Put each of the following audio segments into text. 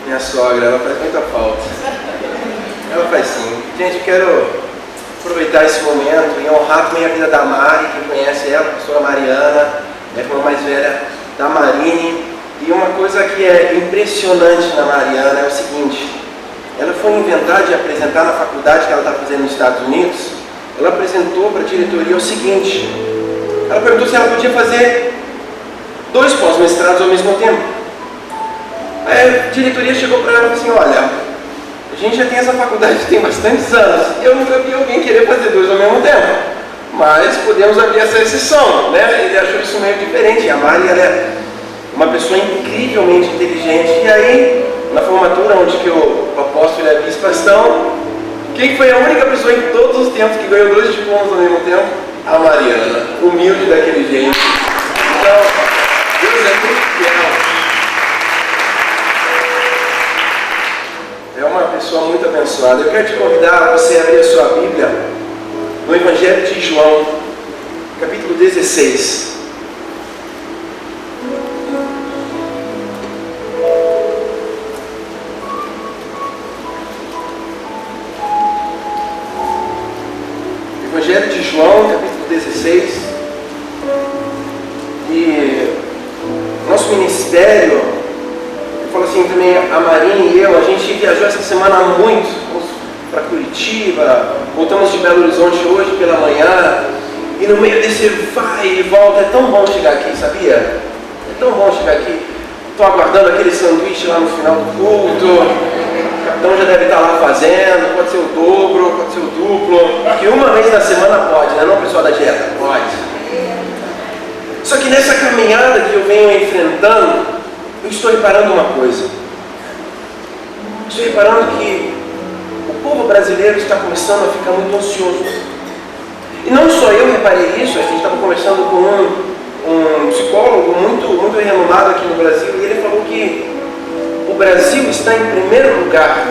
Minha sogra, ela faz muita falta. Ela faz sim. Gente, eu quero aproveitar esse momento e honrar também a vida da Mari, quem conhece ela, a pastora Mariana, a irmã mais velha da Marine. E uma coisa que é impressionante na Mariana é o seguinte: ela foi inventar de apresentar na faculdade que ela está fazendo nos Estados Unidos. Ela apresentou para a diretoria o seguinte: ela perguntou se ela podia fazer 2 pós-mestrados ao mesmo tempo. Aí a diretoria chegou para ela e falou assim: olha, a gente já tem essa faculdade tem bastantes anos, eu nunca vi alguém querer fazer 2 ao mesmo tempo, mas podemos abrir essa exceção, né? Ele achou isso meio diferente. A Mari, ela é uma pessoa incrivelmente inteligente. E aí, na formatura onde que o apóstolo e a bispa estão, quem foi a única pessoa em todos os tempos que ganhou 2 diplomas ao mesmo tempo? A Mariana, humilde daquele jeito. Então, Deus é muito fiel. É uma pessoa muito abençoada. Eu quero te convidar a você abrir a sua Bíblia no Evangelho de João, capítulo 16. Evangelho de João, capítulo 16. E nosso ministério, eu falo assim também, a Marinha e eu, a gente viajou essa semana muito, fomos para Curitiba, voltamos de Belo Horizonte hoje pela manhã, e no meio desse vai e volta, é tão bom chegar aqui, sabia? É tão bom chegar aqui. Estou aguardando aquele sanduíche lá no final do culto. O capitão já deve estar lá fazendo, pode ser o dobro, pode ser o duplo, que uma vez na semana pode, né? Não, pessoal da dieta, pode. Só que nessa caminhada que eu venho enfrentando, eu estou reparando uma coisa. Estou reparando que o povo brasileiro está começando a ficar muito ansioso. E não só eu reparei isso, a gente estava conversando com um psicólogo muito renomado aqui no Brasil, e ele falou que o Brasil está em primeiro lugar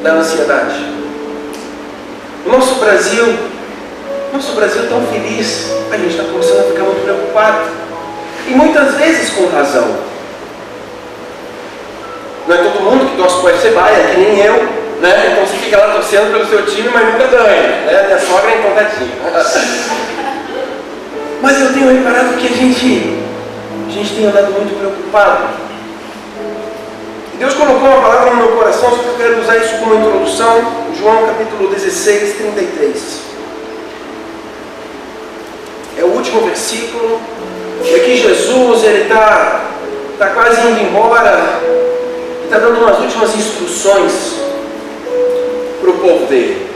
da ansiedade. O nosso Brasil tão feliz, a gente está começando a ficar muito preocupado. E muitas vezes com razão. Não é todo mundo que torce para o FC Bahia, que nem eu, né? Então você fica lá torcendo pelo seu time, mas nunca ganha, né? Minha sogra é encantadinha. Mas eu tenho reparado que a gente tem andado muito preocupado. Deus colocou uma palavra no meu coração, só que eu quero usar isso como introdução. João capítulo 16, 33. É o último versículo. E aqui Jesus, ele está quase indo embora. Ele está dando umas últimas instruções para o povo dele.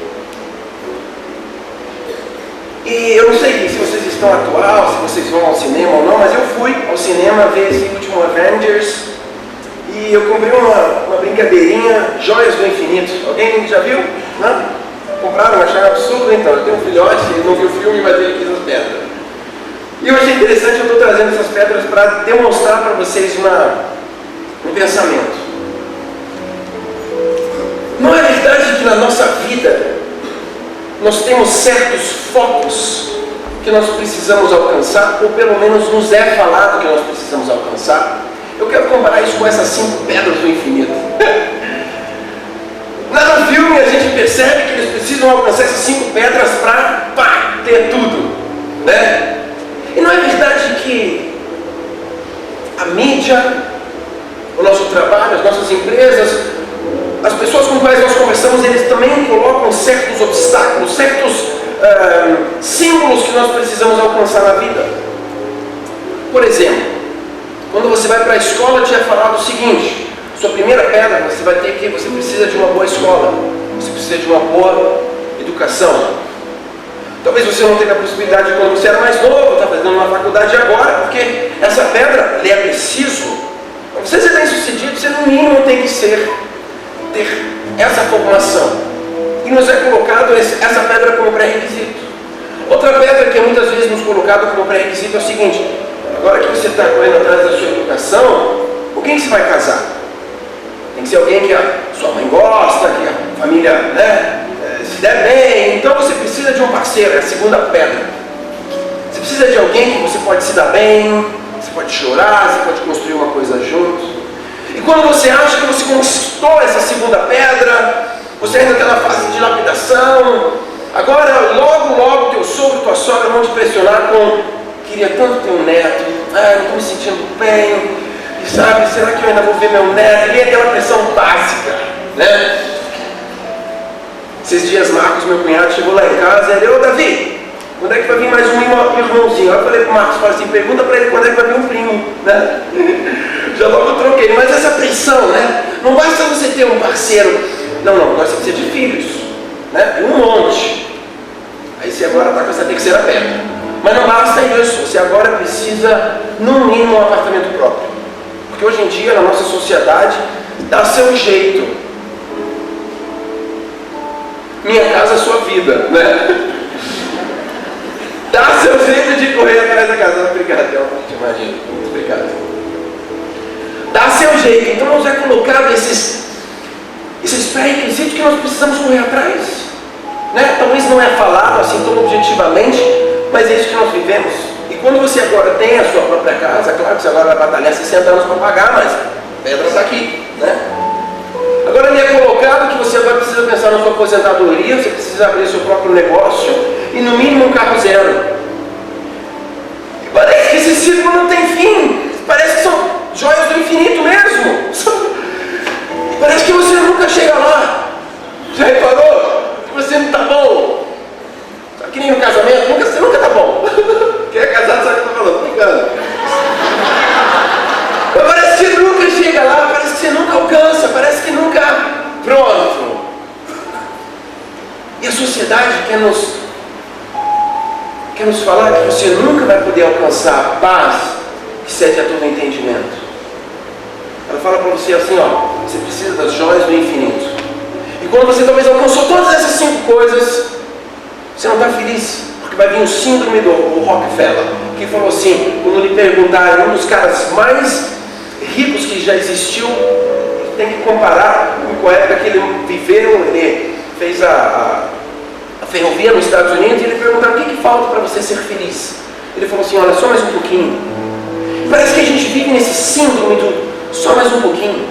E eu não sei se vocês estão atual, se vocês vão ao cinema ou não, mas eu fui ao cinema ver esse último Avengers. E eu comprei uma brincadeirinha, Joias do Infinito. Alguém já viu? Não? Compraram? Acharam absurdo? Então, eu tenho um filhote, ele não viu o filme, mas ele quis as pedras. E eu achei interessante, eu estou trazendo essas pedras para demonstrar para vocês um pensamento. Não é verdade que na nossa vida nós temos certos focos que nós precisamos alcançar, ou pelo menos nos é falado que nós precisamos alcançar? Eu quero comparar isso com essas 5 pedras do infinito. Lá no filme a gente percebe que eles precisam alcançar essas 5 pedras para ter tudo, né? E não é verdade que a mídia, o nosso trabalho, as nossas empresas, as pessoas com quais nós conversamos, eles também colocam certos obstáculos, certos símbolos que nós precisamos alcançar na vida? Por exemplo, quando você vai para a escola, te é falado o seguinte: sua primeira pedra, você vai ter que você precisa de uma boa escola, você precisa de uma boa educação. Talvez você não tenha a possibilidade quando você era mais novo, está fazendo uma faculdade agora, porque essa pedra é preciso. Para você ser bem sucedido, você no mínimo tem que ter essa formação. E nos é colocado essa pedra como pré-requisito. Outra pedra que é muitas vezes nos colocada como pré-requisito é o seguinte: agora que você está correndo atrás da sua educação, com quem você vai casar? Tem que ser alguém que a sua mãe gosta, que a família, né, se der bem. Então você precisa de um parceiro, é a segunda pedra. Você precisa de alguém que você pode se dar bem, você pode chorar, você pode construir uma coisa junto. E quando você acha que você conquistou essa segunda pedra, você ainda está na fase de lapidação. Agora, logo teu sogro, tua sogra vão te pressionar com: queria tanto ter um neto, não estou me sentindo bem, e sabe, será que eu ainda vou ver meu neto? E aquela pressão básica, né? Esses dias Marcos, meu cunhado, chegou lá em casa e ele: ô Davi, quando é que vai vir mais um irmãozinho? Eu falei pro Marcos, pergunta para ele quando é que vai vir um primo, né? Já logo troquei, mas essa pressão, né? Não basta você ter um parceiro, não, basta você ter filhos, né? Um monte. Aí você agora está com essa terceira pedra. Mas não basta isso, você agora precisa, no mínimo, um apartamento próprio. Porque hoje em dia, na nossa sociedade, dá seu jeito. Minha casa, sua vida, né? Dá seu jeito de correr atrás da casa. Obrigado, imagina. Muito obrigado. Dá seu jeito. Então nos é colocado esses pré-requisitos que nós precisamos correr atrás, né? Talvez não é falado assim tão objetivamente, mas é isso que nós vivemos. E quando você agora tem a sua própria casa, claro que você agora vai batalhar 60 anos para pagar, mas a pedra está aqui, né? Agora ele é colocado que você agora precisa pensar na sua aposentadoria, você precisa abrir seu próprio negócio e no mínimo um carro zero. E parece que esse ciclo não tem fim. Parece que são joias do infinito mesmo. Parece que você nunca chega lá. Já reparou? Que você não está bom. Sabe que nem no casamento, você nunca está bom. Quem é casado sabe o que eu estou falando, brincando. Mas parece que nunca chega lá, parece que você nunca alcança, parece que nunca. Pronto. E a sociedade quer nos falar que você nunca vai poder alcançar a paz que excede a todo entendimento. Ela fala para você assim, ó, você precisa das joias do infinito. E quando você talvez alcançou todas essas 5 coisas, você não está feliz, porque vai vir o síndrome do Rockefeller, que falou assim, quando lhe perguntaram, um dos caras mais ricos que já existiu, tem que comparar com a época que ele viveu, ele fez a ferrovia nos Estados Unidos, e ele perguntaram: o que falta para você ser feliz? Ele falou assim: olha, só mais um pouquinho. Parece que a gente vive nesse síndrome do só mais um pouquinho.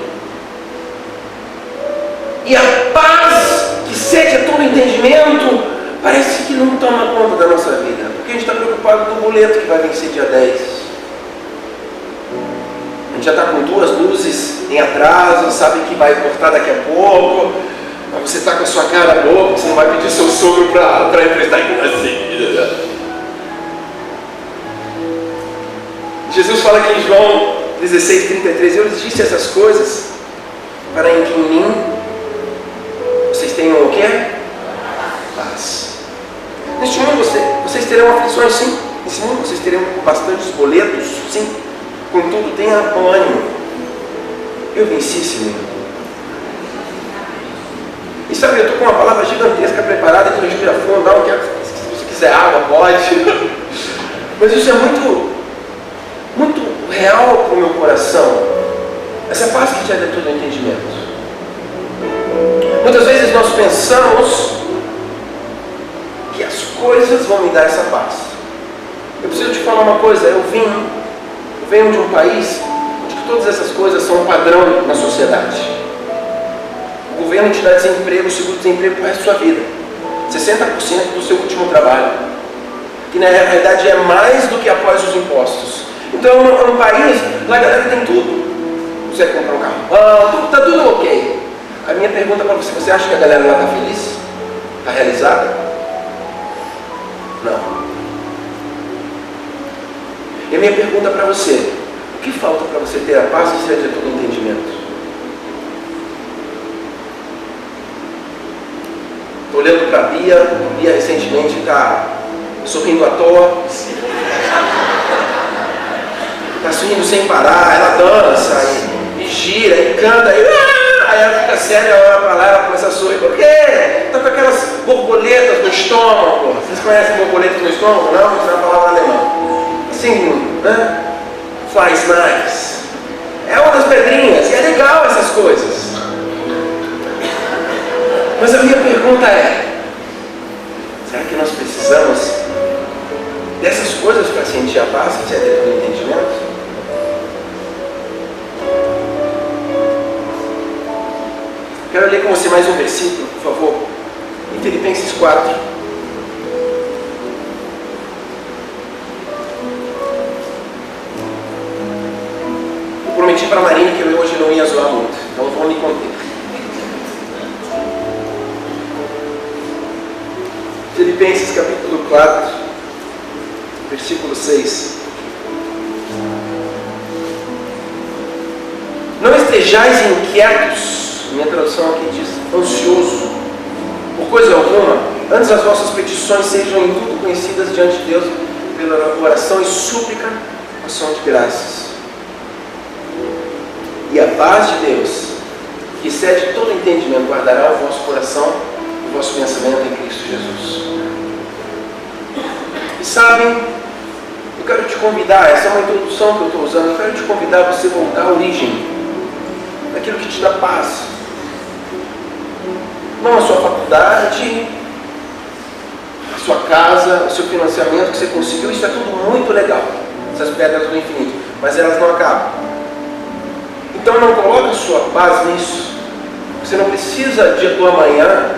E a paz que excede a todo entendimento parece que não toma conta da nossa vida, porque a gente está preocupado com o boleto que vai vencer dia 10. A gente já está com 2 luzes em atraso, sabe que vai cortar daqui a pouco, mas você está com a sua cara boa, você não vai pedir seu sogro para emprestar em você. Jesus fala aqui em João 16:33, eu lhes disse essas coisas para que em mim vocês tenham o quê? Paz. Neste mundo vocês terão aflições, sim. Nesse mundo vocês terão bastantes boletos, sim. Contudo, tenha bom ânimo. Eu venci esse mundo. E sabe, eu estou com uma palavra gigantesca preparada, então respira fundo, não quero, se você quiser água, pode. Mas isso é muito real para o meu coração. Essa paz que gera todo o entendimento. Muitas vezes nós pensamos que as coisas vão me dar essa paz. Eu preciso te falar uma coisa, eu venho de um país onde todas essas coisas são um padrão na sociedade. O governo te dá desemprego, seguro-desemprego para o resto da sua vida. 60% do seu último trabalho. Que na realidade é mais do que após os impostos. Então é um país, lá a galera tem tudo. Você compra um carro, está tudo ok. A minha pergunta para você: você acha que a galera lá está feliz? Está realizada? Não. E a minha pergunta para você: o que falta para você ter a paz que excede todo entendimento? Estou olhando para a Bia recentemente está sorrindo à toa. Está sorrindo sem parar, ela dança e gira e canta aí ela fica séria, olha para lá, ela começa a sorrir. Por quê? Está com aquelas borboletas no estômago. Vocês conhecem borboletas no estômago? Não? Isso é uma palavra alemã. Assim, né? Flies nice. É uma das pedrinhas, e é legal essas coisas. Mas a minha pergunta é: será que nós precisamos dessas coisas para sentir a paz, que é ter o entendimento? quero ler com você mais um versículo, por favor. Em Filipenses 4. Eu prometi para a Marina que eu hoje não ia zoar muito, então vou me conter. Filipenses capítulo 4, versículo 6. Não estejais inquietos, minha tradução aqui diz ansioso, por coisa alguma, antes as vossas petições sejam em tudo conhecidas diante de Deus pela oração e súplica, ação de graças. E a paz de Deus, que excede todo entendimento, guardará o vosso coração e o vosso pensamento em Cristo Jesus. E sabem, eu quero te convidar, essa é uma introdução que eu estou usando, eu quero te convidar a você voltar à origem daquilo que te dá paz. Não a sua faculdade, a sua casa, o seu financiamento que você conseguiu, isso é tudo muito legal, essas pedras do infinito, mas elas não acabam. Então não coloque a sua paz nisso. Você não precisa do amanhã,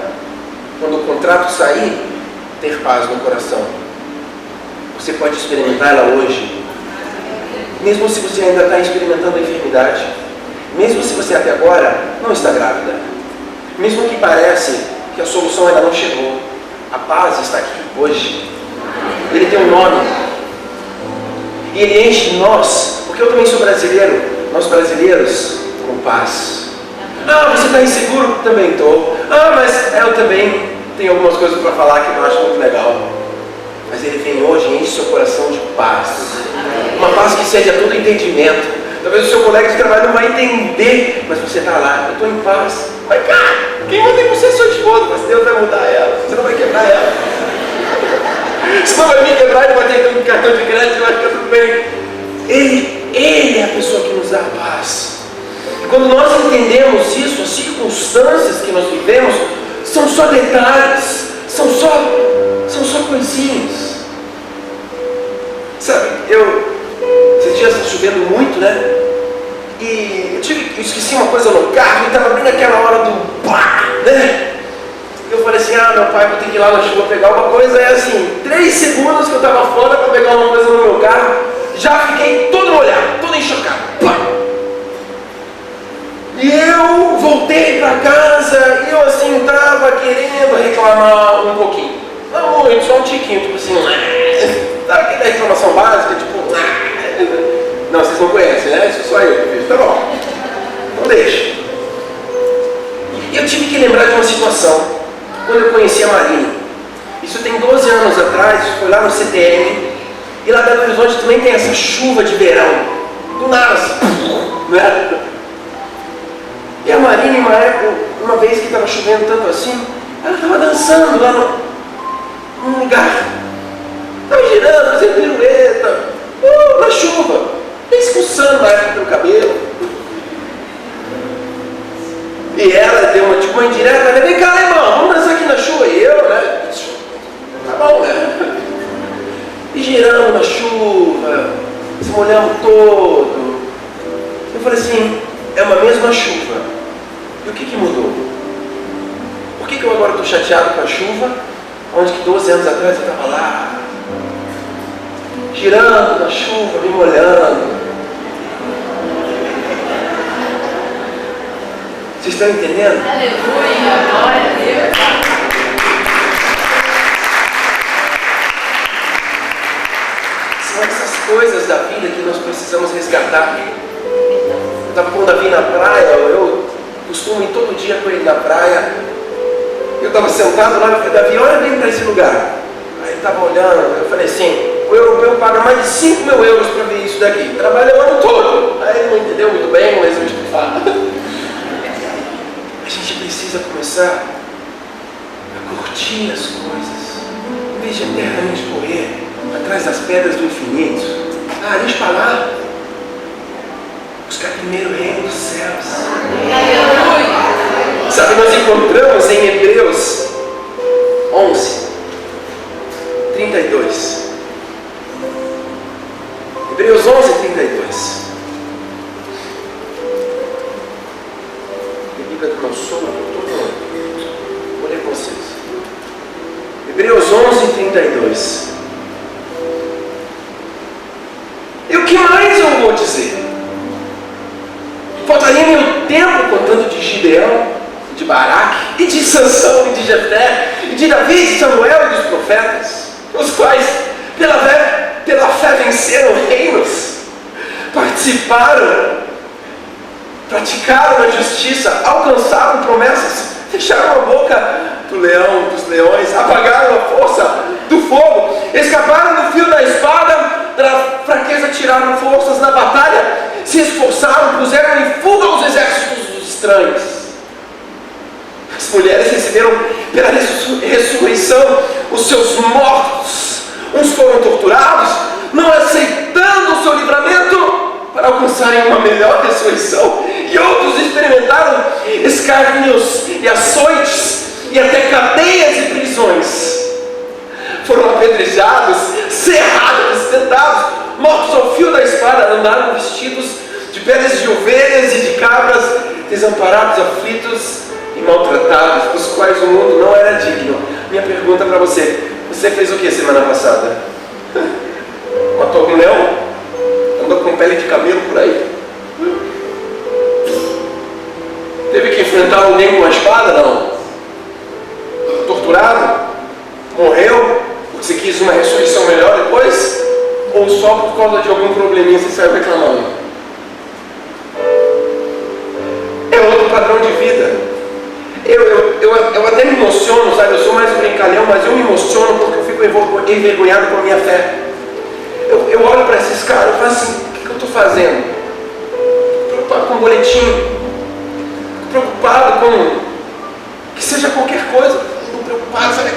quando o contrato sair, ter paz no coração. Você pode experimentar ela hoje, mesmo se você ainda está experimentando a enfermidade, mesmo se você até agora não está grávida, mesmo que pareça que a solução ainda não chegou, a paz está aqui hoje. Ele tem um nome e ele enche nós, porque eu também sou brasileiro, nós brasileiros, com paz. Ah, você está inseguro? Também estou. Ah, mas eu também tenho algumas coisas para falar que eu não acho muito legal. Mas ele vem hoje e enche seu coração de paz, uma paz que excede a todo entendimento. Talvez o seu colega de trabalho não vai entender, mas você está lá, eu estou em paz. Mas cara, quem manda em você é sua esposa, mas Deus vai mudar ela, você não vai quebrar ela. Você não vai me quebrar e não vai ter cartão de crédito, vai ficar tudo bem. Ele é a pessoa que nos dá a paz. E quando nós entendemos isso, as circunstâncias que nós vivemos são só detalhes, são só coisinhas. Sabe, esses dias está chovendo muito, né? E eu esqueci uma coisa no carro e estava bem naquela hora do pá, né? E eu falei assim, meu pai, vou ter que ir lá na chuva pegar uma coisa. É assim, 3 segundos que eu estava fora para pegar uma coisa no meu carro, já fiquei todo molhado, todo encharcado. Pá! E eu voltei para casa e eu assim estava querendo reclamar um pouquinho. Não muito, só um tiquinho, tipo assim, sabe aquela reclamação básica, tipo, não, vocês não conhecem, né? Isso só eu que fiz, tá bom. Então deixa. E eu tive que lembrar de uma situação, quando eu conheci a Marina. Isso tem 12 anos atrás, foi lá no CTM, e lá Belo Horizonte também tem essa chuva de verão, do nada assim, né? E a Marina, uma vez que estava chovendo tanto assim, ela estava dançando lá num lugar, estava girando, fazendo pirueta, na chuva, escuçando na época pelo cabelo. E ela deu uma indireta, né? Vem cá, irmão, vamos dançar aqui na chuva. E eu, né? Tá bom, né? E girando na chuva, se molhamos todo. Eu falei assim, é uma mesma chuva. E o que mudou? Por que eu agora estou chateado com a chuva, onde que 12 anos atrás eu estava lá, girando na chuva, me molhando? Vocês estão entendendo? Aleluia, glória a Deus. São essas coisas da vida que nós precisamos resgatar. Eu estava com o Davi na praia, eu costumo ir todo dia com ele na praia. Eu estava sentado lá e falei, Davi, olha bem para esse lugar. Aí ele estava olhando, eu falei assim, o europeu paga mais de 5 mil euros para ver isso daqui, trabalha o ano todo. Aí ele não entendeu muito bem, mas eu te falo. A gente precisa começar a curtir as coisas, em vez de eternamente correr atrás das pedras do infinito. Deixa para lá, buscar primeiro o reino dos céus. Sabe, nós encontramos em Hebreus 11, 32. Hebreus 11, 32. Bíblia do meu sogro, todo mundo. Vou ler com vocês. Hebreus 11:32. E o que mais eu vou dizer? Faltaria-me o tempo contando de Gideão, de Baraque, e de Sansão, e de Jefté, e de Davi, de Samuel e dos profetas, os quais, pela fé venceram reinos, participaram, praticaram a justiça, alcançaram promessas, fecharam a boca do leão, dos leões, apagaram a força do fogo, escaparam do fio da espada, da fraqueza tiraram forças na batalha, se esforçaram, puseram em fuga os exércitos dos estranhos. As mulheres receberam pela ressurreição os seus mortos, uns foram torturados, não aceitando o seu livramento para alcançarem uma melhor ressurreição, e outros experimentaram escárnios e açoites e até cadeias e prisões. Foram apedrejados, serrados, tentados, mortos ao fio da espada, andaram vestidos de peles de ovelhas e de cabras, desamparados, aflitos e maltratados, dos quais o mundo não era digno. Minha pergunta para você: você fez o que semana passada? Matou algum leão? Andou com pele de camelo por aí? Teve que enfrentar alguém com uma espada? Não. Torturado? Morreu? Porque você quis uma ressurreição melhor depois? Ou só por causa de algum probleminha você saiu reclamando? É outro padrão de vida. Eu até me emociono, sabe? Eu sou mais brincalhão, mas eu me emociono porque eu fico envergonhado com a minha fé. Eu olho para esses caras e falo assim: o que eu estou fazendo? Preocupado com um boletim, preocupado com que seja qualquer coisa, estou preocupado, sabe?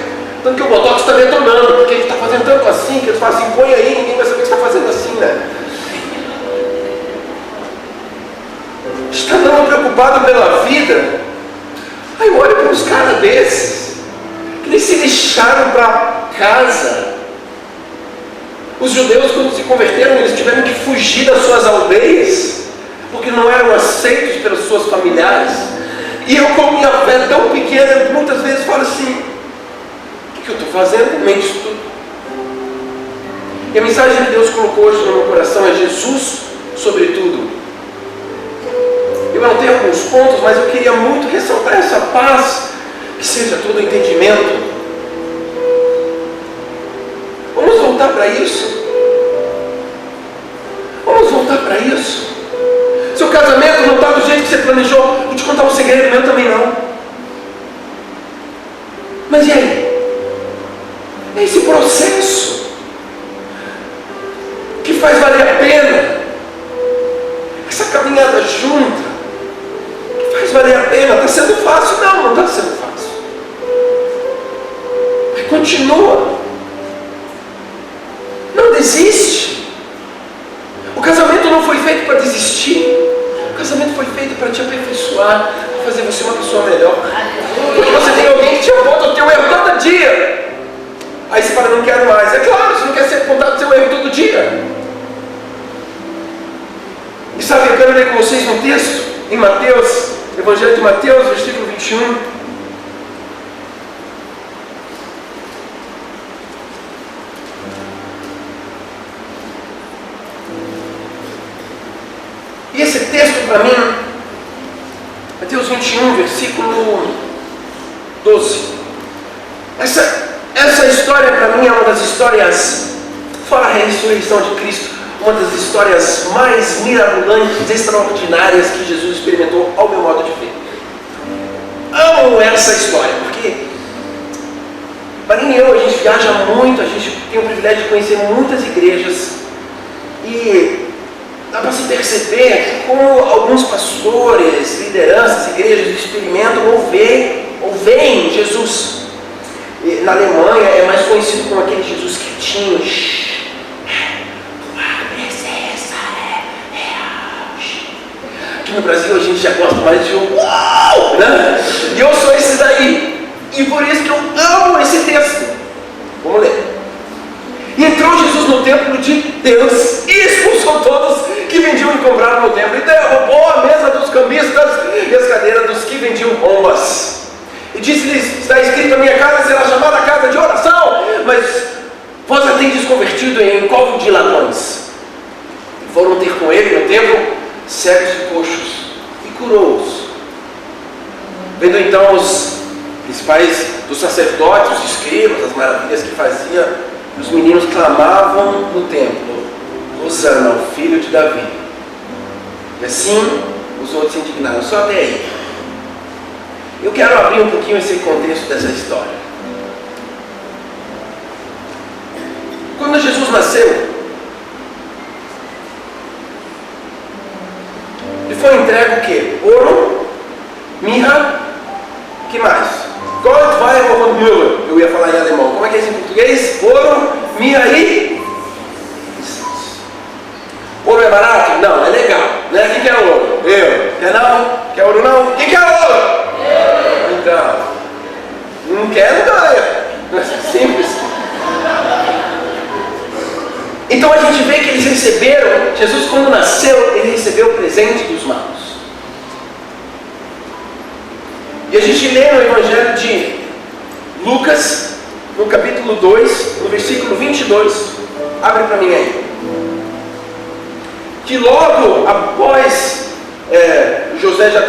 Tanto que o Botox está detonando, porque ele está fazendo tanto assim, que ele fala assim: põe aí, ninguém vai saber que você está fazendo assim, né? Está tão preocupado pela vida. Aí eu olho para uns caras desses, que eles se lixaram para casa. Os judeus, quando se converteram, eles tiveram que fugir das suas aldeias, porque não eram aceitos pelos seus familiares. E eu, com minha fé tão pequena, muitas vezes falo assim: o que eu estou fazendo no meio disso tudo? E a mensagem que Deus colocou hoje no meu coração é Jesus sobre tudo. Eu anotei alguns pontos, mas eu queria muito ressaltar essa paz, que seja todo entendimento. Vamos voltar para isso. Vamos voltar para isso. Seu casamento não está do jeito que você planejou. Vou te contar um segredo, meu também não. Mas e aí? É esse processo que faz valer a pena. Essa caminhada junta que faz valer a pena. Está sendo fácil? Não está sendo fácil. Mas continua. Não desiste. O casamento não foi feito para desistir. O casamento foi feito para te aperfeiçoar, para fazer você uma pessoa melhor. Porque você tem alguém que te aponta o teu erro todo dia. Aí você fala: não quero mais. É claro, você não quer ser apontado o seu erro todo dia. E sabe, eu quero ler com vocês um texto em Mateus, Evangelho de Mateus, versículo 21. E esse texto para mim, Mateus 21, versículo 12. Essa história para mim é uma das histórias, fora a ressurreição de Cristo, uma das histórias mais mirabolantes, extraordinárias que Jesus experimentou ao meu modo de ver. Amo essa história, porque Marinho e eu, a gente viaja muito, a gente tem o privilégio de conhecer muitas igrejas, e dá para se perceber como alguns pastores, lideranças, igrejas experimentam ou veem Jesus. E na Alemanha é mais conhecido como aquele Jesus quietinho. Aqui no Brasil a gente já gosta mais de um uau, né? E eu sou esse daí. E por isso que eu amo esse texto. Vamos ler. E entrou Jesus no templo de Deus e expulsou todos que vendiam e compravam no templo, e derrubou a mesa dos cambistas e as cadeiras dos que vendiam pombas. E disse-lhes: está escrito, a minha casa será chamada casa de oração, mas vós a tendes convertido em covo de ladrões. E foram ter com ele no templo cegos e coxos, e curou-os. Vendo então os principais dos sacerdotes, os escribas, as maravilhas que fazia, os meninos clamavam no templo: Hosana, o filho de Davi. E assim os outros se indignaram. Só até aí. Eu quero abrir um pouquinho esse contexto dessa história. Quando Jesus nasceu, ele foi entregue o quê? Ouro, mirra, o que mais? Gold, Weihrauch und Myrrhe. Eu ia falar em alemão. Como é que é isso em português? Ouro, mirra e incenso. Ouro é barato? Não, é legal. Né? Quem quer ouro? Eu. Quer não? Quer ouro não? Quem quer ouro? Eu. Então, não quer, não ganha. Simples. Então a gente vê que eles receberam, Jesus quando nasceu, ele recebeu o presente dos magos. E a gente lê no Evangelho de Lucas, no capítulo 2, no versículo 22, abre para mim aí. Que logo após José já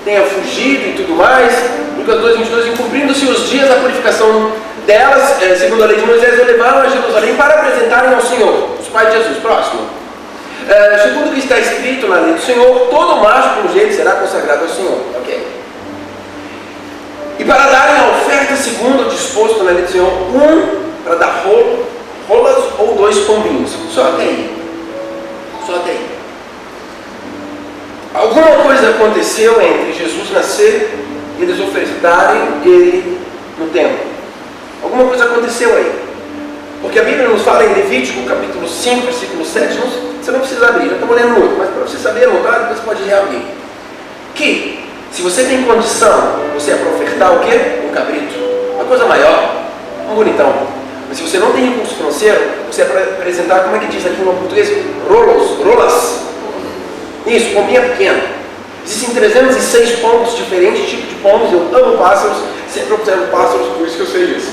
tenha fugido e tudo mais, Lucas 2, 22, e cumprindo-se os dias da purificação delas, segundo a lei de Moisés, o levaram a Jerusalém para apresentarem ao Senhor, os pais de Jesus. Próximo. Segundo o que está escrito na lei do Senhor, todo macho por jeito será consagrado ao Senhor. Ok. E para darem a oferta segundo o disposto na lei do Senhor, para dar rolas ou 2 pombinhos. Só até aí. Só até aí. Alguma coisa aconteceu entre Jesus nascer e eles ofertarem ele no templo. Alguma coisa aconteceu aí. Porque a Bíblia nos fala em Levítico, capítulo 5, versículo 7, você não precisa abrir, já estamos lendo muito, mas para você saber anotar, depois você pode reabrir. Que, se você tem condição, você é para ofertar o quê? Um cabrito. Uma coisa maior, um bonitão. Mas se você não tem recurso financeiro, você é para apresentar, como é que diz aqui no português? Rolas. Isso, pombinha pequena. Existem 306 pombos, diferentes tipos de pombos. Eu amo pássaros, sempre observo pássaros, por isso que eu sei isso.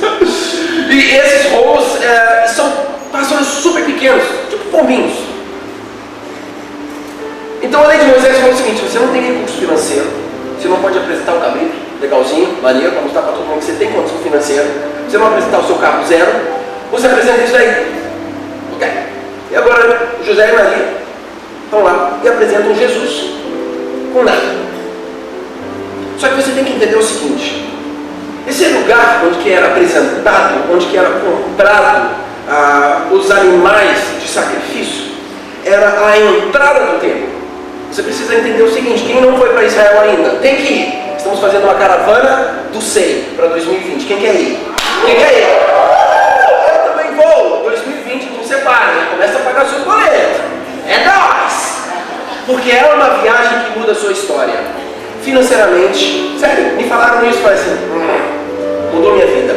E esses rolos são pássaros super pequenos, tipo pombinhos. Então a lei de Moisés falou o seguinte: você não tem recurso financeiro, você não pode apresentar um cabrito legalzinho, maneiro, para mostrar para todo mundo que você tem condição financeira, você não vai apresentar o seu carro zero, você apresenta isso daí. Ok. E agora José e Maria estão lá e apresentam Jesus com nada. Só que você tem que entender o seguinte: esse lugar onde que era apresentado, onde que era comprado os animais de sacrifício, era a entrada do templo. Você precisa entender o seguinte: quem não foi para Israel ainda, tem que ir. Estamos fazendo uma caravana do SEI para 2020. Quem quer ir? Quem quer ir? Eu também vou. 2020, então separa, já começa a pagar seus boletos. É nóis! Porque é uma viagem que muda a sua história. Financeiramente, sério, me falaram isso, falei assim, mudou minha vida.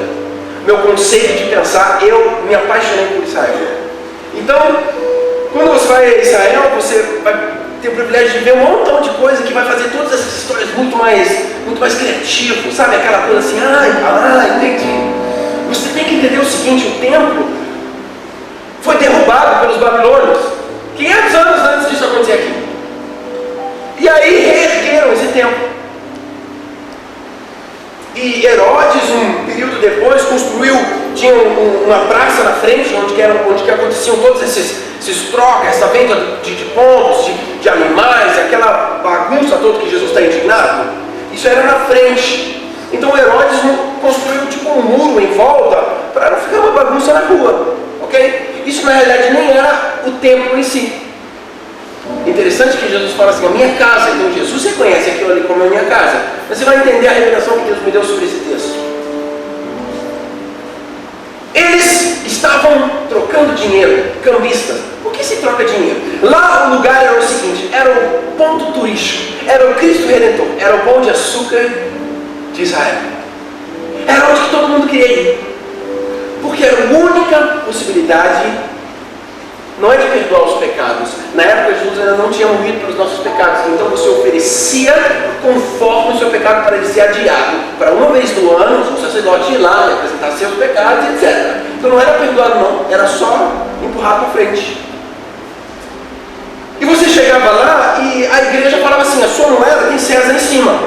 Meu conceito de pensar, eu me apaixonei por Israel. Então, quando você vai a Israel, você vai ter o privilégio de ver um montão de coisa que vai fazer todas essas histórias muito mais criativo, sabe? Aquela coisa assim, entendi. Você tem que entender o seguinte: o templo foi derrubado pelos babilônios 500 anos antes disso acontecer aqui. E aí reergueram esse templo. E Herodes, um período depois, tinha uma praça na frente, onde que aconteciam todos esses trocas, essa venda de pombos, de animais, aquela bagunça toda que Jesus está indignado. Isso era na frente. Então Herodes construiu tipo um muro em volta para não ficar uma bagunça na rua. Ok? Isso na realidade nem era o templo em si. Interessante que Jesus fala assim: a minha casa. Então Jesus reconhece aquilo ali como a minha casa. Mas você vai entender a revelação que Deus me deu sobre esse texto. Eles estavam trocando dinheiro, cambistas. Por que se troca dinheiro? Lá o lugar era o seguinte: era o ponto turístico, era o Cristo Redentor, era o Pão de Açúcar de Israel. Era onde que todo mundo queria ir, porque era a única possibilidade não é de perdoar os pecados. Na época, Jesus ainda não tinha morrido pelos nossos pecados. Então você oferecia conforme o seu pecado para ele ser adiado. Para uma vez no ano, o sacerdote ir lá e apresentar seus pecados, etc. Então não era perdoado não, era só empurrar para frente. E você chegava lá e a igreja falava assim, a sua moeda tem César em cima.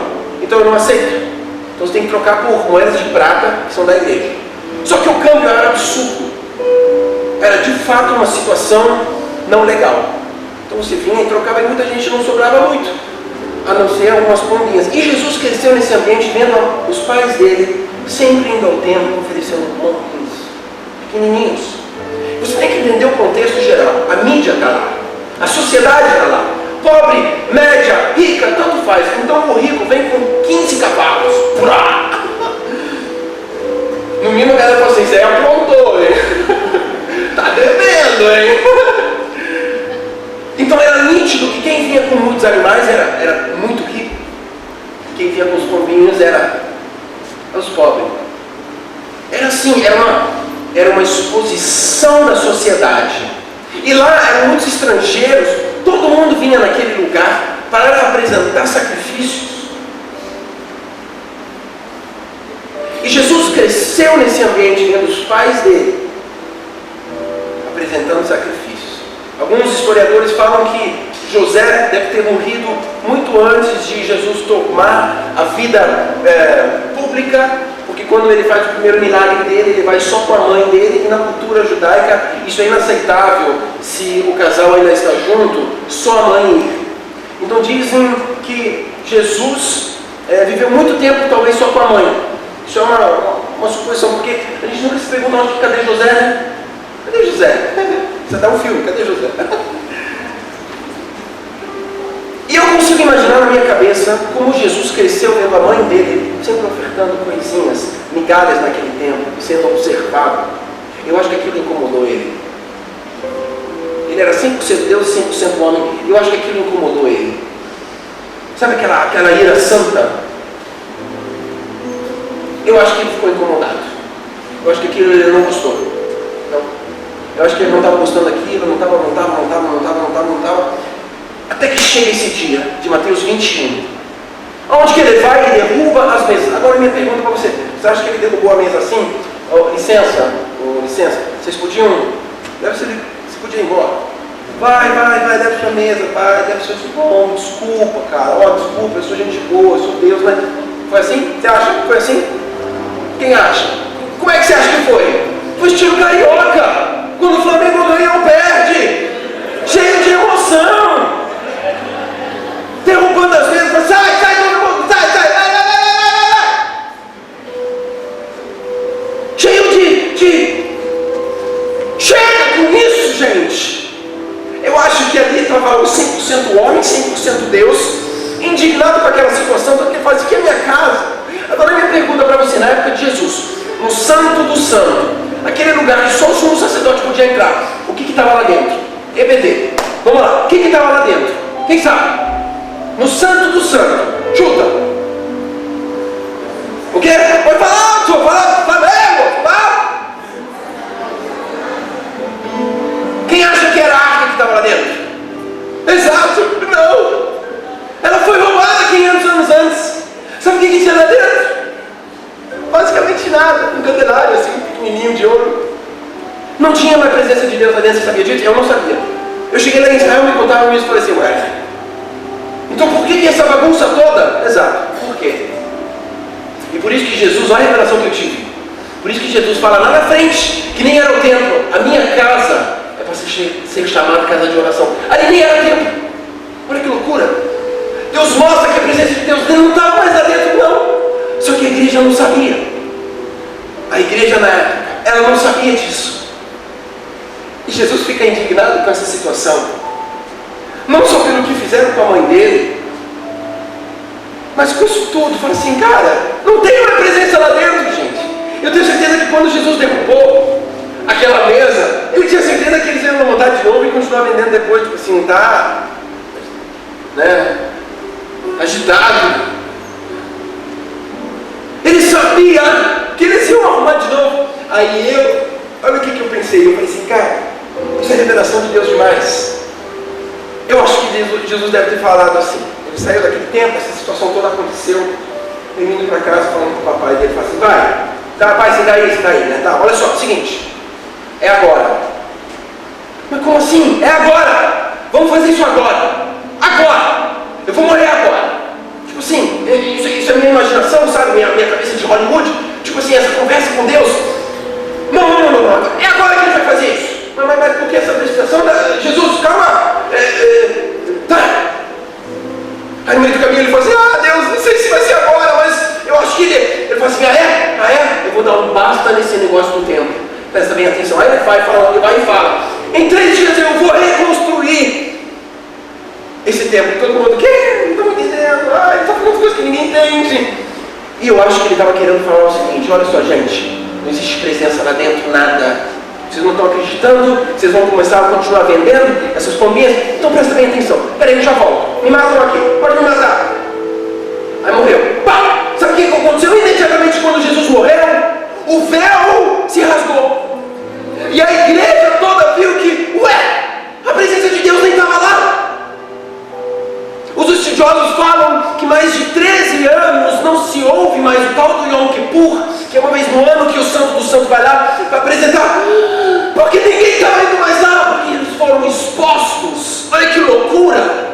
Então eu não aceito. Então você tem que trocar por moedas de prata, que são da igreja. Só que o câmbio era absurdo. Era de fato uma situação não legal. Então você vinha e trocava e muita gente não sobrava muito, a não ser algumas pombinhas. E Jesus cresceu nesse ambiente vendo os pais dele sempre indo ao templo oferecendo pombinhos pequenininhos. Você tem que entender o contexto geral. A mídia está lá, a sociedade está lá. Pobre, média, rica, tanto faz. Então o rico vem com 15 cavalos. No mínimo a galera fala assim, isso aí aprontou, hein? Tá devendo, hein? Então era nítido que quem vinha com muitos animais era muito rico. Quem vinha com os pombinhos era os pobres. Era assim, era uma exposição da sociedade. E lá eram muitos estrangeiros, todo mundo vinha naquele lugar para apresentar sacrifícios. E Jesus cresceu nesse ambiente, vendo os pais dele apresentando sacrifícios. Alguns historiadores falam que José deve ter morrido muito antes de Jesus tomar a vida pública, porque quando ele faz o primeiro milagre dele, ele vai só com a mãe dele, e na cultura judaica isso é inaceitável se o casal ainda está junto, só a mãe ir. Então dizem que Jesus viveu muito tempo talvez só com a mãe. Isso é uma suposição, porque a gente nunca se pergunta, cadê José, né? Cadê José? Você dá um filme, cadê José? E eu consigo imaginar na minha cabeça como Jesus cresceu vendo a mãe dele sempre ofertando coisinhas, migalhas naquele tempo, sendo observado. Eu acho que aquilo incomodou ele. Ele era 100% Deus e 100% homem. Eu acho que aquilo incomodou ele. Sabe aquela ira santa? Eu acho que ele ficou incomodado. Eu acho que aquilo ele não gostou. Não. Eu acho que ele não estava gostando daquilo, não estava. Até que chega esse dia, de Mateus 21. Onde que ele vai e derruba as mesas. Agora minha pergunta para você. Você acha que ele derrubou a mesa assim? Licença, vocês podiam... Você podia ir embora. Vai, deve sua mesa, vai, deve ser bom, desculpa, cara, desculpa, eu sou gente boa, eu sou Deus, mas... Foi assim? Você acha que foi assim? Quem acha? Como é que você acha que foi? Foi estilo carioca. Quando o Flamengo ganha ou perde. Cheio de emoção. Derrubando as mesas. Sai, todo mundo. Sai. Vai. Cheio de... Chega com isso, gente. Eu acho que ali estava o 100% homem, 100% Deus, indignado com aquela situação, porque ele fala, isso aqui é minha casa. Agora minha pergunta para você, na época de Jesus, no Santo do Santo, aquele lugar que só o sumo sacerdote podia entrar, o que estava lá dentro? EBD. Vamos lá, o que estava lá dentro? Quem sabe? No Santo do Santo, chuta. O quê? Pode falar, senhor, fala, Flamengo, fala. Quem acha que era a arca que estava lá dentro? Exato, não. Ela foi roubada 500 anos antes. Sabe o que tinha lá dentro? Basicamente nada, um candelário assim, pequenininho de ouro. Não tinha mais presença de Deus lá dentro, você sabia disso? Eu não sabia. Eu cheguei lá em Israel, me contaram isso e falei assim, ué, então por que essa bagunça toda? Exato, por quê? E por isso que Jesus, olha a revelação que eu tive. Por isso que Jesus fala lá na frente, que nem era o templo, a minha casa é para ser chamada casa de oração. Ali nem era templo. Olha que loucura. Deus mostra que a presença de Deus não estava mais lá dentro, não. Só que a igreja não sabia. A igreja na época, ela não sabia disso. E Jesus fica indignado com essa situação. Não só pelo que fizeram com a mãe dele, mas com isso tudo. Fala assim, cara, não tem uma presença lá dentro, gente. Eu tenho certeza que quando Jesus derrubou aquela mesa, ele tinha certeza que eles iam montar de novo e continuar vendendo depois, tipo assim, tá, né, agitado. Ele sabia que eles iam arrumar de novo. Aí olha o que eu pensei. Eu falei assim, cara, Isso é revelação de Deus demais. Eu acho que Jesus deve ter falado assim. Ele saiu daquele tempo, essa situação toda aconteceu. Ele indo para casa falando com o papai dele, fala assim, vai, tá, pai, você daí, né? Tá, olha só, seguinte, é agora. Mas como assim? É agora! Vamos fazer isso agora! Agora! Eu vou morrer agora! Tipo assim, isso é minha imaginação, sabe? Minha cabeça de Hollywood. Tipo assim, essa conversa com Deus. Não. É agora que a gente vai fazer isso. Mas por que essa precipitação? Jesus, calma! Tá! Aí no meio do caminho ele fala assim, Deus, não sei se vai ser agora, mas eu acho que ele fala assim, eu vou dar um basta nesse negócio do tempo. Presta bem atenção. Aí ele vai e fala, em 3 dias eu vou reconstruir esse templo. Todo mundo, que? Não estou entendendo. Ele está falando coisas que ninguém entende. E eu acho que ele estava querendo falar o seguinte, olha só gente, não existe presença lá dentro, nada. Vocês não estão acreditando, vocês vão começar a continuar vendendo essas pombinhas, então presta bem atenção. Peraí, eu já volto. Me matam aqui, pode me matar. Aí morreu. Pá! Sabe o que aconteceu? Imediatamente quando Jesus morreu, o véu se rasgou. E a igreja toda viu que, a presença de Deus nem estava lá. Os estudiosos falam que mais de 13 anos não se ouve mais o tal do Yom Kippur, que é uma vez no ano que o Santo do Santo vai lá para apresentar, porque ninguém estava indo mais lá, porque eles foram expostos. Olha que loucura!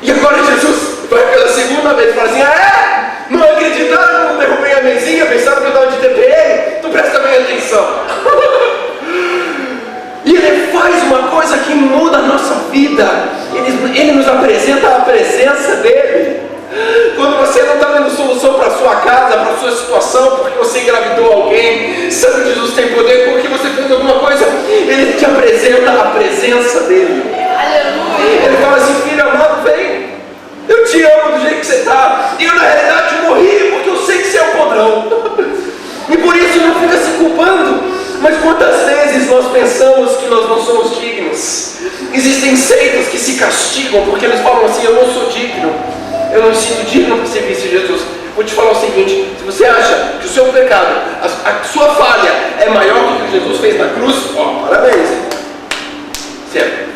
E agora Jesus vai pela segunda vez e fala assim, não acreditaram, não derrubei a mesinha, pensaram que eu estava de TPM? Então presta bem atenção. E ele faz uma coisa que muda a nossa vida. Ele nos apresenta a presença dele. Quando você não está vendo solução para a sua casa, para a sua situação, porque você engravidou alguém, sabe que Jesus tem poder, porque você fez alguma coisa, ele te apresenta a presença dele. Aleluia. Ele fala assim, filho amado, vem, eu te amo do jeito que você está. E eu na realidade morri porque eu sei que você é o podrão. E por isso não fica se culpando. Mas quantas vezes nós pensamos que nós não somos dignos? Existem seitas que se castigam porque eles falam assim, eu não sou digno, eu não me sinto digno para servir de Jesus. Vou te falar o seguinte, se você acha que o seu pecado, a sua falha é maior do que o que Jesus fez na cruz, parabéns. Certo.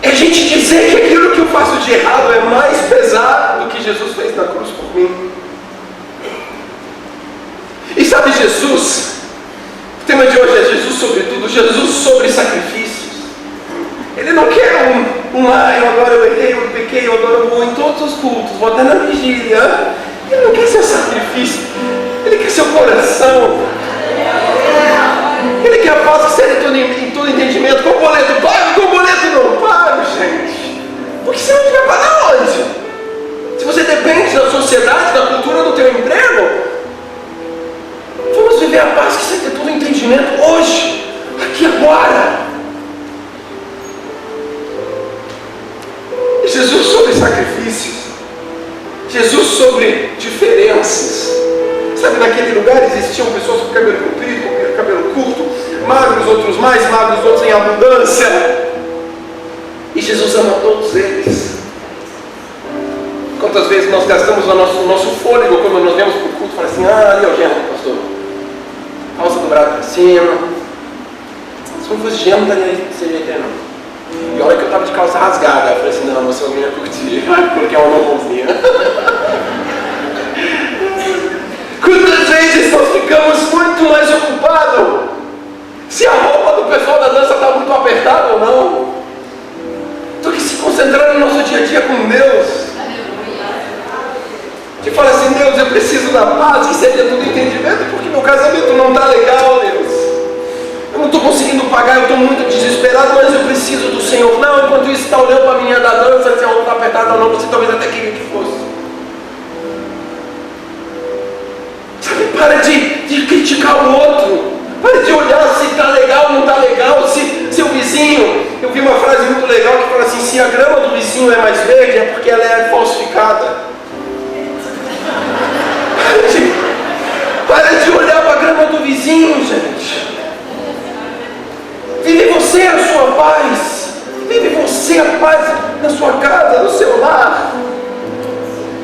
É a gente dizer que aquilo que eu faço de errado é mais pesado do que Jesus fez na cruz por mim. E sabe Jesus, o tema de hoje é Jesus sobre tudo, Jesus sobre sacrifícios. Ele não quer agora eu errei, eu pequei, agora eu vou em todos os cultos, vou até na vigília. Ele não quer seu sacrifício, ele quer seu coração. Ele quer a paz que excede em todo entendimento. Com o boleto pago, com o boleto não pago, gente. Porque senão a gente vai pagar onde? Se você depende da sociedade, da cultura do teu emprego, vamos viver a paz que excede todo entendimento hoje, aqui agora. Jesus sobre sacrifícios, Jesus sobre diferenças. Sabe, naquele lugar existiam pessoas com cabelo comprido, com cabelo curto, magros, outros mais magros, outros em abundância. E Jesus ama todos eles. Quantas vezes nós gastamos o nosso fôlego quando nós vemos para o culto e falamos assim, ali é o gênero, pastor. Calça do braço para cima. Se não fosse gênero, não estaria desse jeito aí não. E olha que eu estava de calça rasgada. Eu falei assim, não, você não ia curtir, porque é uma mãozinha. Quantas vezes nós ficamos muito mais ocupados se a roupa do pessoal da dança está muito apertada ou não, do que se concentrar no nosso dia a dia com Deus. Que fala assim, Deus, eu preciso da paz, que seja tudo entendimento, porque meu casamento não está legal, Deus. Eu não estou conseguindo pagar, eu estou muito desesperado, mas eu preciso do Senhor. Não, enquanto isso está olhando para a menina da dança, se a roupa está apertada ou não, você talvez até queria que fosse. Sabe, para de criticar o outro. Para de olhar se está legal ou não está legal, se seu vizinho... Eu vi uma frase muito legal que fala assim, se a grama do vizinho é mais verde, é porque ela é falsificada. Para de olhar para a grama do vizinho, gente. Vive você a sua paz. Vive você a paz na sua casa, no seu lar.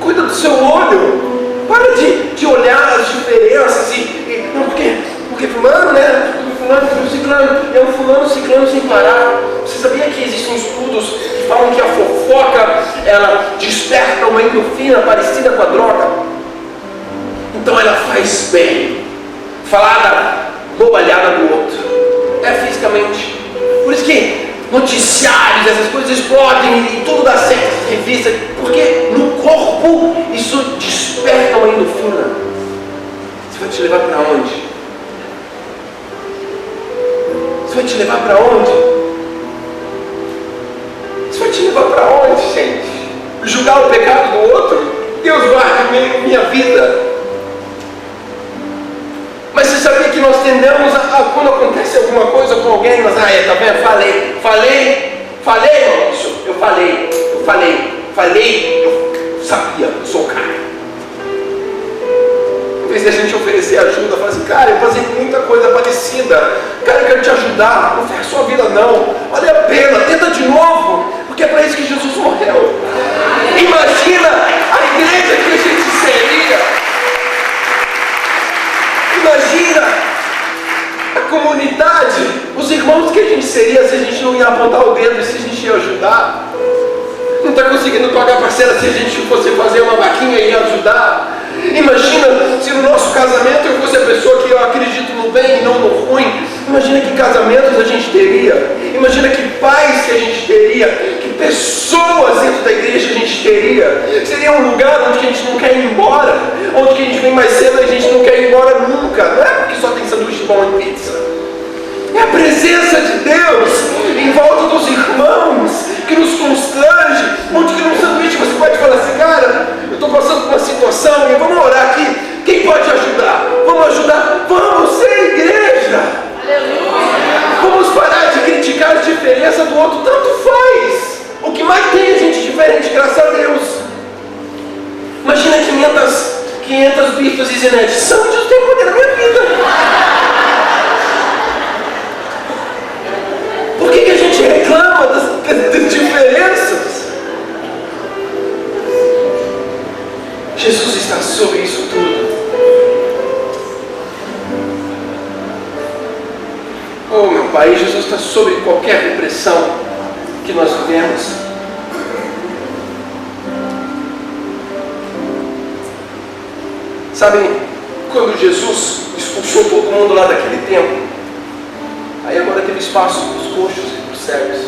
Cuida do seu olho. Para de olhar as diferenças não, porque fulano, né? ela desperta uma endorfina parecida com a droga. Então ela faz bem. Falar da bobalhada do outro é fisicamente. Por isso que noticiários, essas coisas explodem e tudo dá certo, essas revistas, porque no corpo isso desperta uma endorfina. Isso vai te levar para onde? Isso vai te levar para onde? Isso vai te levar para onde, gente? Julgar o pecado do outro? Deus guarde minha vida. Mas você sabia que nós tendemos quando acontece alguma coisa com alguém, nós, tá vendo? Falei, Maurício, eu sabia, eu sou o cara. Em vez de a gente oferecer ajuda, falar assim, cara, eu fazia muita coisa parecida, cara, eu quero te ajudar, não ferra sua vida não, vale a pena, tenta de novo, porque é para isso que Jesus morreu. Imagina a igreja que a gente seria. Imagina a comunidade, os irmãos que a gente seria se a gente não ia apontar o dedo, se a gente ia ajudar. Não está conseguindo pagar parcela se a gente fosse fazer uma vaquinha e ia ajudar. Imagina se no nosso casamento eu fosse a pessoa que eu acredito no bem e não no ruim. Imagina que casamentos a gente teria. Imagina que pais que a gente teria. Que pessoas dentro da igreja a gente teria. Seria um lugar onde a gente não quer ir embora. Onde a gente vem mais cedo e a gente não quer ir embora nunca. Não é porque só tem sanduíche bom e pizza. É a presença de Deus em volta dos irmãos que nos constrange. Onde que num sanduíche você pode falar assim, cara, eu estou passando por uma situação e vamos orar aqui. Quem pode ajudar? Vamos ajudar? Vamos ser igreja. Aleluia. Vamos parar de criticar a diferença do outro. Tanto faz. O que mais tem é gente diferente, graças a Deus. Imagina 500 Bíblias e Zinete. São Deus tem poder na minha vida. Por que a gente reclama das diferenças? Jesus está sobre isso tudo. Oh, meu Pai, Jesus está sobre qualquer repressão que nós vivemos. Sabem, quando Jesus expulsou todo mundo lá daquele templo, aí agora teve espaço para os coxos e para os cegos.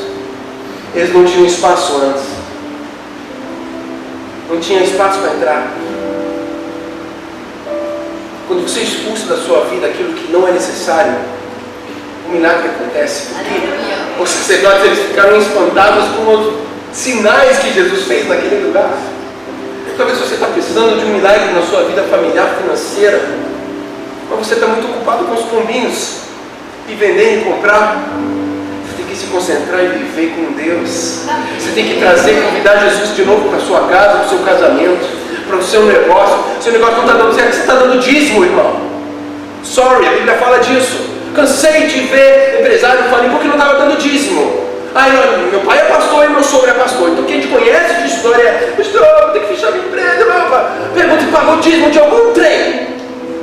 Eles não tinham espaço antes. Não tinha espaço para entrar. Quando você expulsa da sua vida aquilo que não é necessário, o milagre acontece. Porque os sacerdotes eles ficaram espantados com os sinais que Jesus fez naquele lugar. Talvez você está precisando de um milagre na sua vida familiar, financeira, mas você está muito ocupado com os pombinhos e vender e comprar. Você tem que se concentrar e viver com Deus. Você tem que trazer, convidar Jesus de novo para a sua casa, para o seu casamento, para o seu negócio. Seu negócio não está dando certo, você está dando dízimo, irmão. Sorry, a Bíblia fala disso. Cansei de ver empresário falando porque não estava dando dízimo. Meu pai é pastor e meu sogro é pastor. Então quem te conhece de história é, pastor, tem que fechar minha empresa, meu pai. Pergunta se pagou dízimo de algum trem.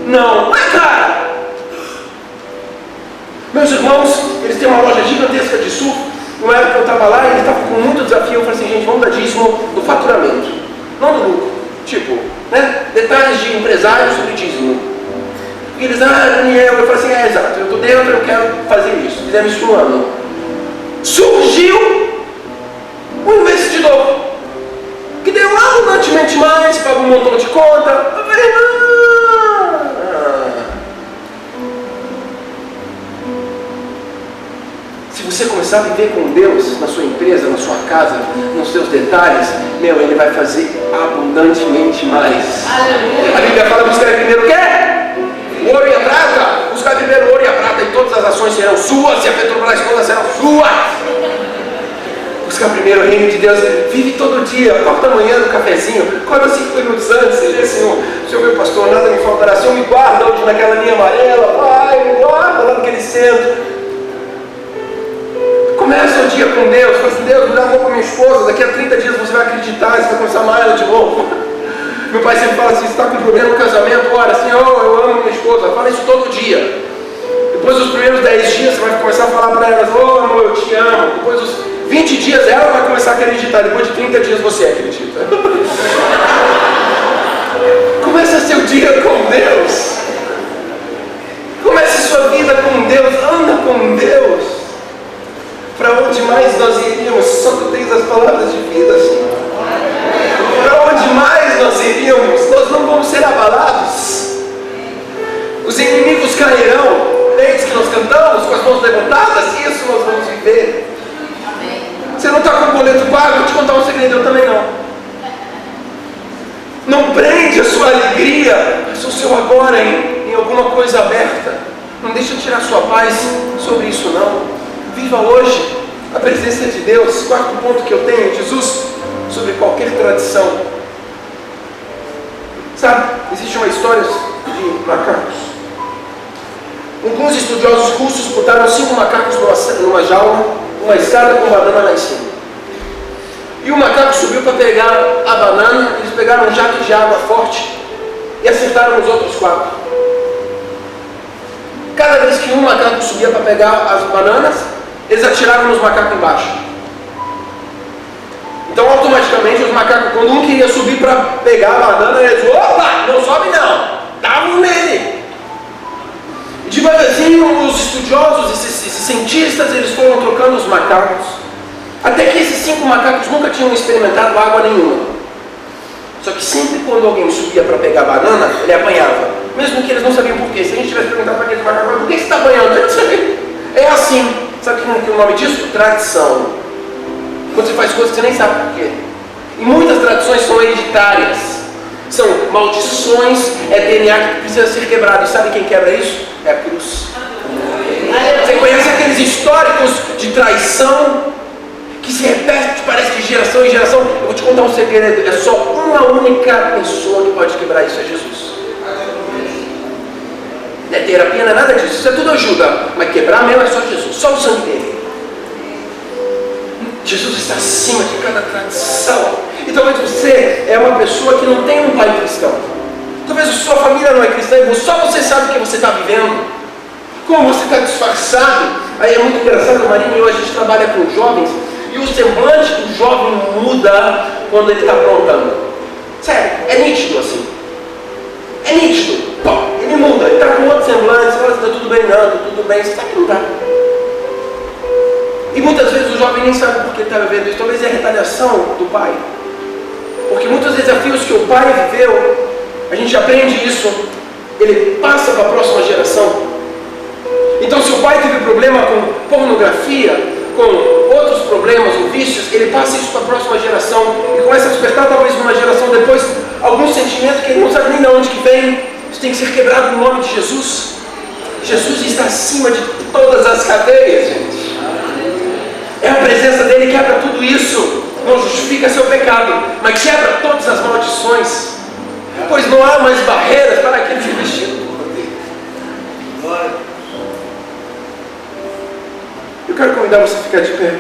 Não, cara. Meus irmãos, eles têm uma loja gigantesca de surf. Na época eu estava lá e eles estavam com muito desafio. Eu falei assim, gente, vamos dar dízimo do faturamento, não do lucro. Tipo, né? Detalhes de empresários sobre dízimo. E eles, Daniel, eu falei assim, exato, eu estou dentro, eu quero fazer isso. Fizemos isso no ano. Surgiu um investidor que deu abundantemente mais, pagou um montão de conta. Eu falei, se você começar a viver com Deus na sua empresa, na sua casa, nos seus detalhes, Ele vai fazer abundantemente mais. Aleluia. A Bíblia fala, buscar primeiro o quê? O ouro e a prata. Buscar primeiro o ouro e a prata, e todas as ações serão suas, e a Petrobras todas serão suas. Buscar primeiro o reino de Deus. Vive todo dia, acorda amanhã no cafezinho, acorda 5 minutos antes, e diz, Senhor, meu pastor, nada me faltará. Senhor, me guarda onde naquela linha amarela, Pai, me guarda lá naquele centro. Começa o dia com Deus, fala assim, Deus, me dá amor com minha esposa, daqui a 30 dias você vai acreditar, você vai começar a amar ela de novo. Meu pai sempre fala assim, você está com problema no casamento, ora, Senhor, eu amo minha esposa, fala isso todo dia. Depois dos primeiros 10 dias, você vai começar a falar para elas, amor, eu te amo. Depois dos 20 dias ela vai começar a acreditar, depois de 30 dias você acredita. Começa seu dia com Deus. Comece sua vida com Deus, anda com Deus. Para onde mais nós iríamos? Só tu tens as palavras de vida, Senhor. Para onde mais nós iríamos? Nós não vamos ser abalados. Os inimigos cairão. Desde que nós cantamos com as mãos levantadas, isso nós vamos viver. Você não está com o boleto pago? Vou te contar um segredo, eu também não. Não prende a sua alegria, o seu agora em alguma coisa aberta. Não deixa de tirar sua paz sobre isso não. Viva hoje a presença de Deus. Quarto ponto que eu tenho, Jesus, sobre qualquer tradição. Sabe, existe uma história de macacos. Alguns estudiosos russos botaram 5 macacos numa jaula, uma escada com banana lá em cima. E o macaco subiu para pegar a banana, eles pegaram um jato de água forte e acertaram os outros 4. Cada vez que um macaco subia para pegar as bananas, eles atiravam nos macacos embaixo. Então automaticamente os macacos, quando um queria subir para pegar a banana, eles, opa, não sobe não, davam nele. E devagarzinho os estudiosos, esses cientistas, eles foram trocando os macacos, até que esses 5 macacos nunca tinham experimentado água nenhuma. Só que sempre quando alguém subia para pegar a banana, ele apanhava, mesmo que eles não sabiam por quê. Se a gente tivesse perguntado para aqueles macacos, por que você está apanhando? Ele sabia. É assim. Sabe que é o nome disso? Tradição. Quando você faz coisas que você nem sabe por quê. E muitas tradições são hereditárias. São maldições, é DNA que precisa ser quebrado. E sabe quem quebra isso? É a cruz. Você conhece aqueles históricos de traição que se repete, parece de geração em geração? Eu vou te contar um segredo. É só uma única pessoa que pode quebrar isso, é Jesus. Não é terapia, não é nada disso. Isso é tudo ajuda. Mas quebrar mesmo é só Jesus. Só o sangue dele. Jesus está acima de cada tradição. E talvez você é uma pessoa que não tem um pai cristão. Talvez a sua família não é cristã e só você sabe o que você está vivendo. Como você está disfarçado. Aí é muito engraçado, Marinho e eu, a gente trabalha com jovens e o semblante do jovem muda quando ele está aprontando. Sério, é nítido assim. É nítido. Pô, ele muda, ele está com outro semblante, você fala, está tudo bem, não, está tudo bem, você sabe que não está. E muitas vezes o jovem nem sabe por que ele está vivendo isso. Talvez é a retaliação do pai. Porque muitos desafios que o pai viveu, a gente aprende isso, ele passa para a próxima geração. Então se o pai teve problema com pornografia, com outros problemas ou vícios, ele passa isso para a próxima geração e começa a despertar talvez numa geração depois algum sentimento que ele não sabe nem de onde que vem. Isso tem que ser quebrado no nome de Jesus. Jesus está acima de todas as cadeias, gente. É a presença dele que quebra tudo isso. Não justifica seu pecado, mas quebra todas as maldições. Pois não há mais barreiras para aqueles que vestiram. Eu quero convidar você a ficar de pé.